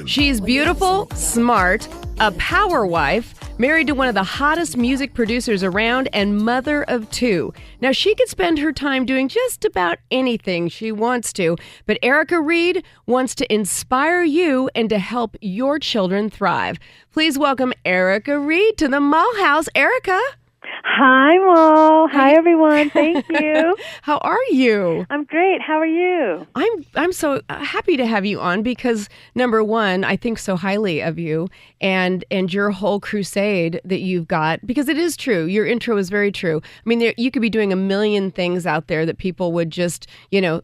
She's beautiful, smart, a power wife, married to one of the hottest music producers around, and mother of two. Now, she could spend her time doing just about anything she wants to, but Erica Reid wants to inspire you and to help your children thrive. Please welcome Erica Reid to the Moll House. Erica. Hi, Moll. Hi, everyone. Thank you. How are you? I'm great. How are you? I'm so happy to have you on because, number one, I think so highly of you and your whole crusade that you've got, because it is true. Your intro is very true. I mean, you could be doing a million things out there that people would just,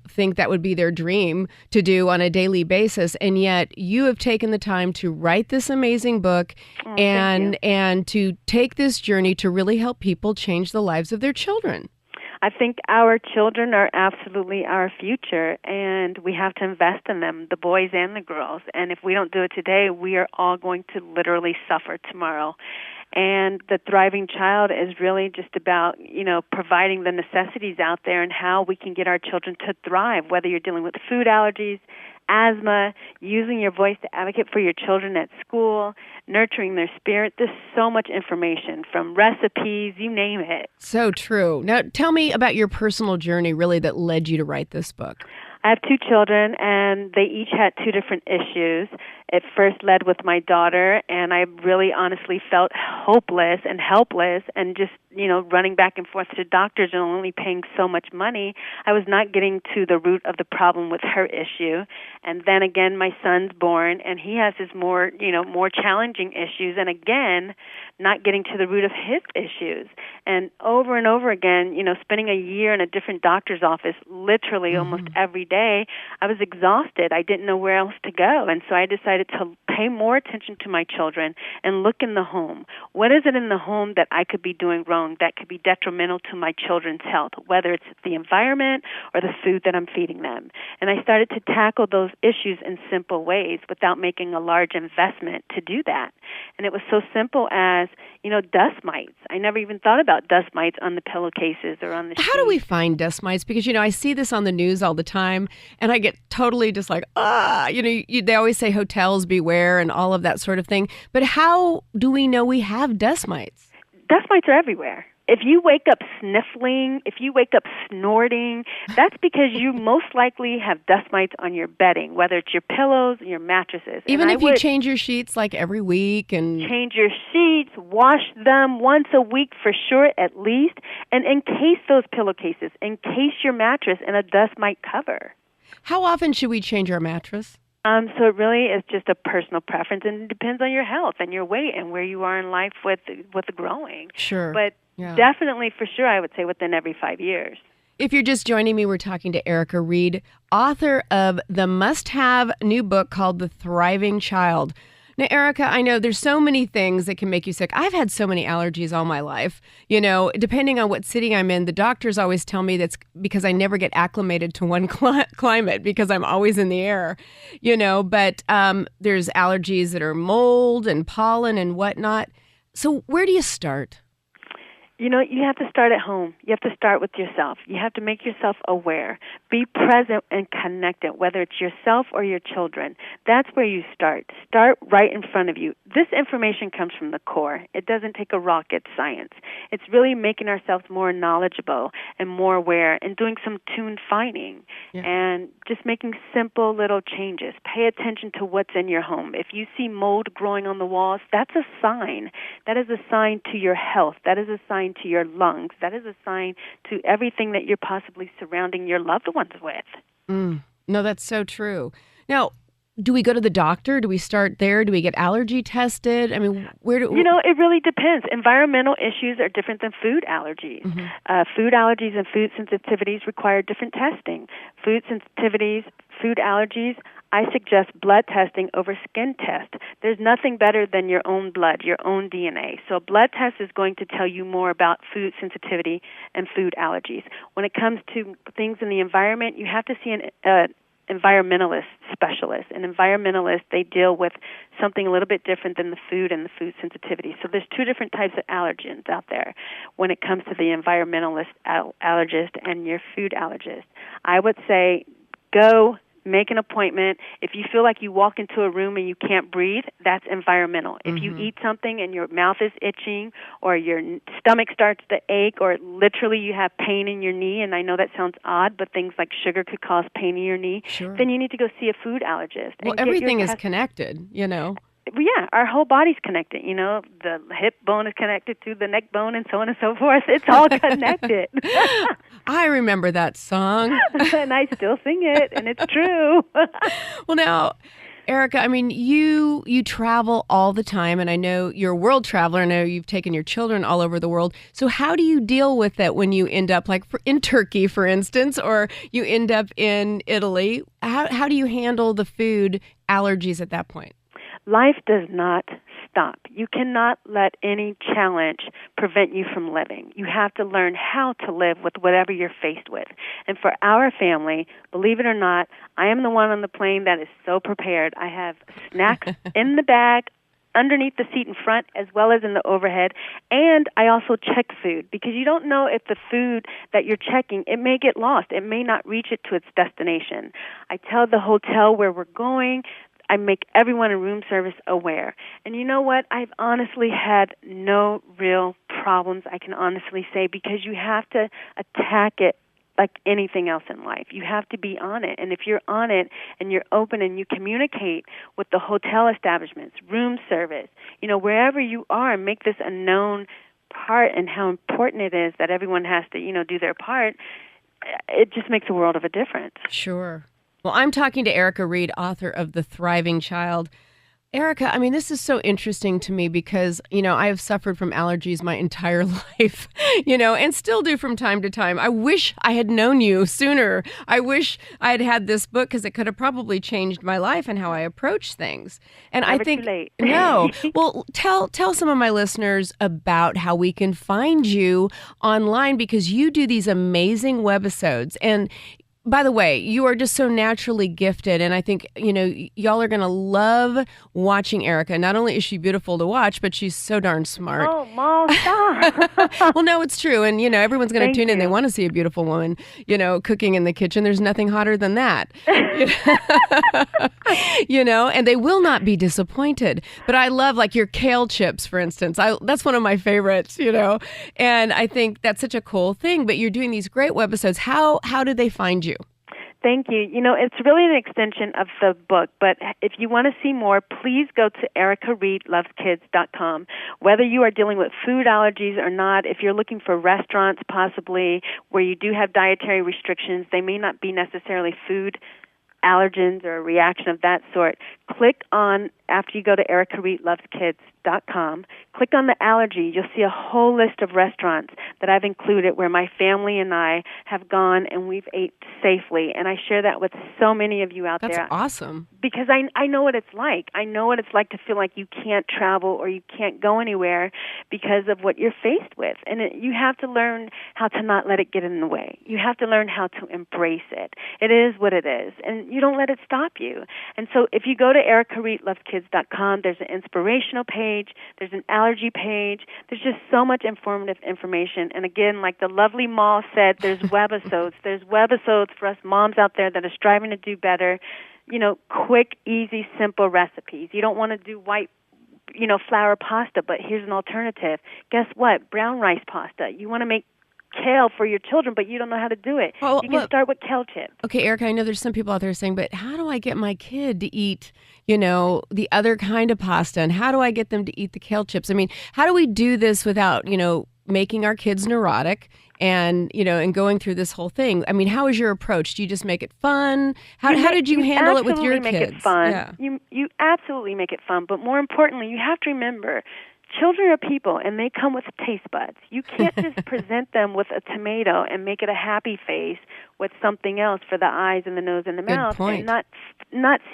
think that would be their dream to do on a daily basis. And yet you have taken the time to write this amazing book and to take this journey to really help people change the lives of their children. I think our children are absolutely our future, and we have to invest in them, the boys and the girls. And if we don't do it today, we are all going to literally suffer tomorrow. And the thriving child is really just about, providing the necessities out there and how we can get our children to thrive, whether you're dealing with food allergies, asthma, using your voice to advocate for your children at school, nurturing their spirit. There's so much information from recipes, you name it. So true. Now, tell me about your personal journey, really, that led you to write this book. I have two children, and they each had two different issues. It first led with my daughter, and I really honestly felt hopeless and helpless and just, running back and forth to doctors and only paying so much money. I was not getting to the root of the problem with her issue. And then again, my son's born, and he has his more challenging issues, and again, not getting to the root of his issues. And over again, spending a year in a different doctor's office, literally almost every day, I was exhausted. I didn't know where else to go. And so I decided to pay more attention to my children and look in the home. What is it in the home that I could be doing wrong that could be detrimental to my children's health, whether it's the environment or the food that I'm feeding them? And I started to tackle those issues in simple ways without making a large investment to do that. And it was so simple as, dust mites. I never even thought about dust mites on the pillowcases or on the sheets. How do we find dust mites? Because, I see this on the news all the time, and I get totally just like, they always say hotels beware and all of that sort of thing. But how do we know we have dust mites? Dust mites are everywhere. If you wake up sniffling, if you wake up snorting, that's because you most likely have dust mites on your bedding, whether it's your pillows or your mattresses. Even if you change your sheets like every week and change your sheets, wash them once a week for sure at least, and encase those pillowcases, encase your mattress in a dust mite cover. How often should we change our mattress? So it really is just a personal preference, and it depends on your health and your weight and where you are in life with the growing. Sure. But definitely, for sure, I would say within every 5 years. If you're just joining me, we're talking to Erica Reid, author of the must-have new book called The Thriving Child. Now, Erica, I know there's so many things that can make you sick. I've had so many allergies all my life. Depending on what city I'm in, the doctors always tell me that's because I never get acclimated to one climate because I'm always in the air, But there's allergies that are mold and pollen and whatnot. So where do you start? You have to start at home. You have to start with yourself. You have to make yourself aware. Be present and connected, whether it's yourself or your children. That's where you start. Start right in front of you. This information comes from the core. It doesn't take a rocket science. It's really making ourselves more knowledgeable and more aware and doing some tune finding and just making simple little changes. Pay attention to what's in your home. If you see mold growing on the walls, that's a sign. That is a sign to your health. That is a sign to your lungs. That is a sign to everything that you're possibly surrounding your loved ones with. No, that's so true. Now, do we go to the doctor? Do we start there? Do we get allergy tested? I mean, where do... it really depends. Environmental issues are different than food allergies. Food allergies and food sensitivities require different testing. Food sensitivities, food allergies, I suggest blood testing over skin test. There's nothing better than your own blood, your own DNA. So a blood test is going to tell you more about food sensitivity and food allergies. When it comes to things in the environment, you have to see an environmentalist specialist. An environmentalist, they deal with something a little bit different than the food and the food sensitivity. So there's two different types of allergens out there when it comes to the environmentalist allergist and your food allergist. I would say go make an appointment. If you feel like you walk into a room and you can't breathe, that's environmental. If you eat something and your mouth is itching or your stomach starts to ache or literally you have pain in your knee, and I know that sounds odd, but things like sugar could cause pain in your knee, then you need to go see a food allergist. Well, everything is connected, you know. Yeah, our whole body's connected, you know. The hip bone is connected to the neck bone and so on and so forth. It's all connected. I remember that song. And I still sing it, and it's true. Well, now, Erica, I mean, you travel all the time, and I know you're a world traveler. I know you've taken your children all over the world. So how do you deal with that when you end up, like in Turkey, for instance, or you end up in Italy? How do you handle the food allergies at that point? Life does not stop. You cannot let any challenge prevent you from living. You have to learn how to live with whatever you're faced with. And for our family, believe it or not, I am the one on the plane that is so prepared. I have snacks in the bag, underneath the seat in front as well as in the overhead, and I also check food because you don't know if the food that you're checking, it may get lost. It may not reach it to its destination. I tell the hotel where we're going. I make everyone in room service aware. And you know what? I've honestly had no real problems, I can honestly say, because you have to attack it like anything else in life. You have to be on it. And if you're on it and you're open and you communicate with the hotel establishments, room service, you know, wherever you are, make this a known part and how important it is that everyone has to, you know, do their part, it just makes a world of a difference. Sure. Well, I'm talking to Erica Reid, author of The Thriving Child. Erica, I mean, this is so interesting to me because, you know, I have suffered from allergies my entire life, you know, and still do from time to time. I wish I had known you sooner. I wish I had had this book because it could have probably changed my life and how I approach things. And Never I think, too late. No. Well, tell some of my listeners about how we can find you online because you do these amazing webisodes. And by the way, you are just so naturally gifted, and I think, you know, y'all are going to love watching Erica. Not only is she beautiful to watch, but she's so darn smart. Oh, Moll, stop. Well, no, it's true, and, you know, everyone's going to tune in. They want to see a beautiful woman, you know, cooking in the kitchen. There's nothing hotter than that. You know, and they will not be disappointed. But I love, like, your kale chips, for instance. That's one of my favorites, you know, and I think that's such a cool thing. But you're doing these great webisodes. How do they find you? Thank you. You know, it's really an extension of the book, but if you want to see more, please go to ericareidloveskids.com. Whether you are dealing with food allergies or not, if you're looking for restaurants possibly where you do have dietary restrictions, they may not be necessarily food allergens or a reaction of that sort, click on, after you go to ericareidloveskids.com, click on the allergy. You'll see a whole list of restaurants that I've included where my family and I have gone and we've ate safely. And I share that with so many of you out there. That's awesome. Because I know what it's like. I know what it's like to feel like you can't travel or you can't go anywhere because of what you're faced with. And you have to learn how to not let it get in the way. You have to learn how to embrace it. It is what it is. And you don't let it stop you. And so if you go to ericareidloveskids.com, there's an inspirational page, there's an allergy page, there's just so much informative information. And again, like the lovely Moll said, there's webisodes. There's webisodes for us moms out there that are striving to do better, you know, quick, easy, simple recipes. You don't want to do white, you know, flour pasta, but here's an alternative. Guess what? Brown rice pasta. You want to make kale for your children, but you don't know how to do it. You can start with kale chips. Okay, Erica, I know there's some people out there saying, but how do I get my kid to eat, you know, the other kind of pasta? And how do I get them to eat the kale chips? I mean, how do we do this without, you know, making our kids neurotic and, you know, and going through this whole thing? I mean, how is your approach? Do you just make it fun? How did you handle it with your kids? You absolutely make it fun. Yeah. You absolutely make it fun. But more importantly, you have to remember, children are people, and they come with taste buds. You can't just present them with a tomato and make it a happy face with something else for the eyes and the nose and the mouth and not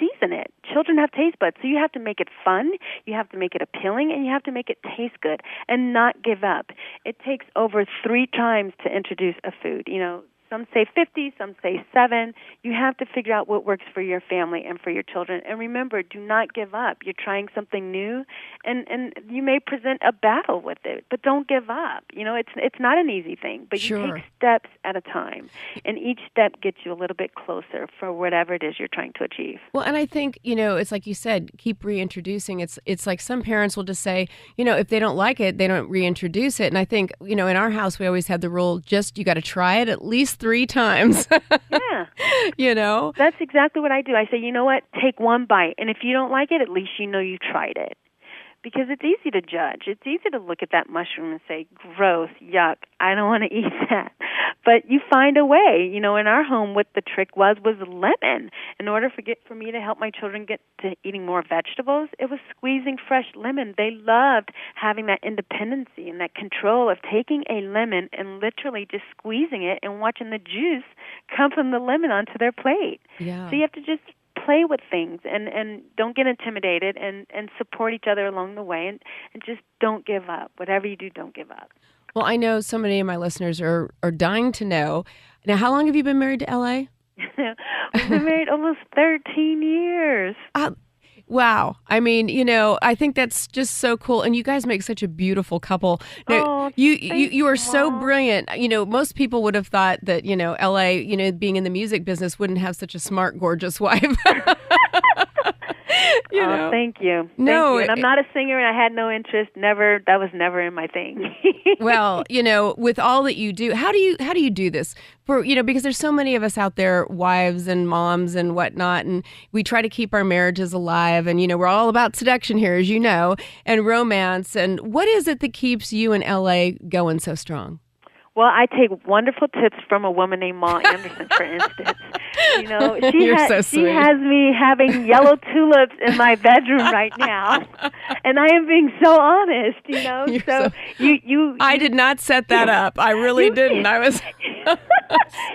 season it. Children have taste buds, so you have to make it fun, you have to make it appealing, and you have to make it taste good and not give up. It takes over 3 times to introduce a food. You know, Some say 50, some say 7. You have to figure out what works for your family and for your children. And remember, do not give up. You're trying something new, and you may present a battle with it, but don't give up. It's not an easy thing, but you take steps at a time, and each step gets you a little bit closer for whatever it is you're trying to achieve. Well, and I think, it's like you said, keep reintroducing. It's like some parents will just say, if they don't like it, they don't reintroduce it. And I think, in our house, we always had the rule, you got to try it at least 3 times. Yeah. That's exactly what I do. I say, you know what? Take one bite. And if you don't like it, at least you know you tried it. Because it's easy to judge. It's easy to look at that mushroom and say, gross, yuck, I don't want to eat that. But you find a way. In our home, what the trick was lemon. In order for me to help my children get to eating more vegetables, it was squeezing fresh lemon. They loved having that independency and that control of taking a lemon and literally just squeezing it and watching the juice come from the lemon onto their plate. Yeah. So you have to just play with things and don't get intimidated and support each other along the way and just don't give up. Whatever you do, don't give up. Well, I know so many of my listeners are dying to know. Now, how long have you been married to L.A.? We've been married almost 13 years. Wow. I mean, I think that's just so cool. And you guys make such a beautiful couple. Now, you are so brilliant. Most people would have thought that, LA, being in the music business wouldn't have such a smart, gorgeous wife. Thank you. No, Thank you. And I'm not a singer, and I had no interest. Never. That was never in my thing. Well, with all that you do, how do you do this? Because there's so many of us out there, wives and moms and whatnot, and we try to keep our marriages alive. And we're all about seduction here, as you know, and romance. And what is it that keeps you and LA going so strong? Well, I take wonderful tips from a woman named Moll Anderson, for instance. She has me having yellow tulips in my bedroom right now, and I am being so honest. I did not set that up. I really didn't. I was.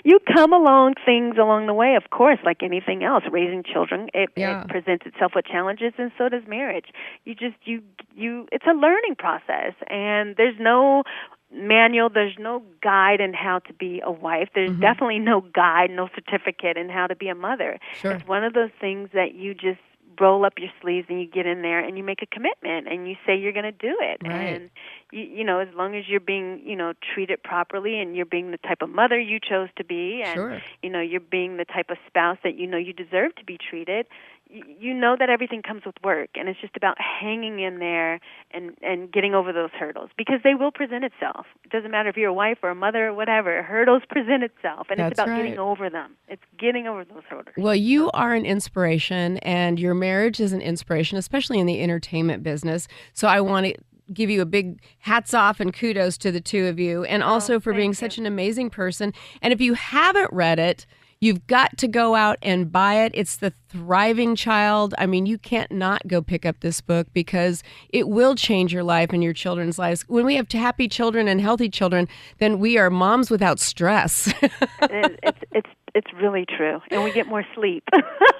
You come along things along the way, of course, like anything else. Raising children, it presents itself with challenges, and so does marriage. It's a learning process, and there's no manual, there's no guide in how to be a wife. There's definitely no guide, no certificate in how to be a mother. Sure. It's one of those things that you just roll up your sleeves and you get in there and you make a commitment and you say you're going to do it. Right. And as long as you're being, treated properly and you're being the type of mother you chose to be and you're being the type of spouse that you deserve to be treated, you know that everything comes with work, and it's just about hanging in there and getting over those hurdles, because they will present itself. It doesn't matter if you're a wife or a mother or whatever. Hurdles present itself, and it's about getting over them. It's getting over those hurdles. Well, you are an inspiration, and your marriage is an inspiration, especially in the entertainment business. So I want to give you a big hats off and kudos to the two of you, and also for being such an amazing person. And if you haven't read it, you've got to go out and buy it. It's The Thriving Child. I mean, you can't not go pick up this book, because it will change your life and your children's lives. When we have happy children and healthy children, then we are moms without stress. It's really true. And we get more sleep.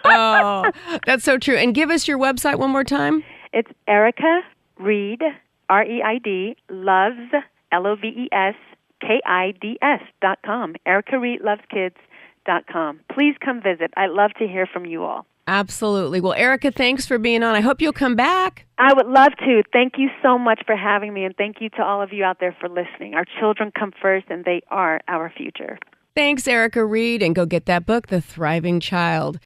Oh, that's so true. And give us your website one more time. It's Erica Reid, REID, loves, LOVESKIDS.com. Erica Reid Loves Kids.com. Please come visit. I'd love to hear from you all. Absolutely. Well, Erica, thanks for being on. I hope you'll come back. I would love to. Thank you so much for having me, and thank you to all of you out there for listening. Our children come first, and they are our future. Thanks, Erica Reid, and go get that book, The Thriving Child.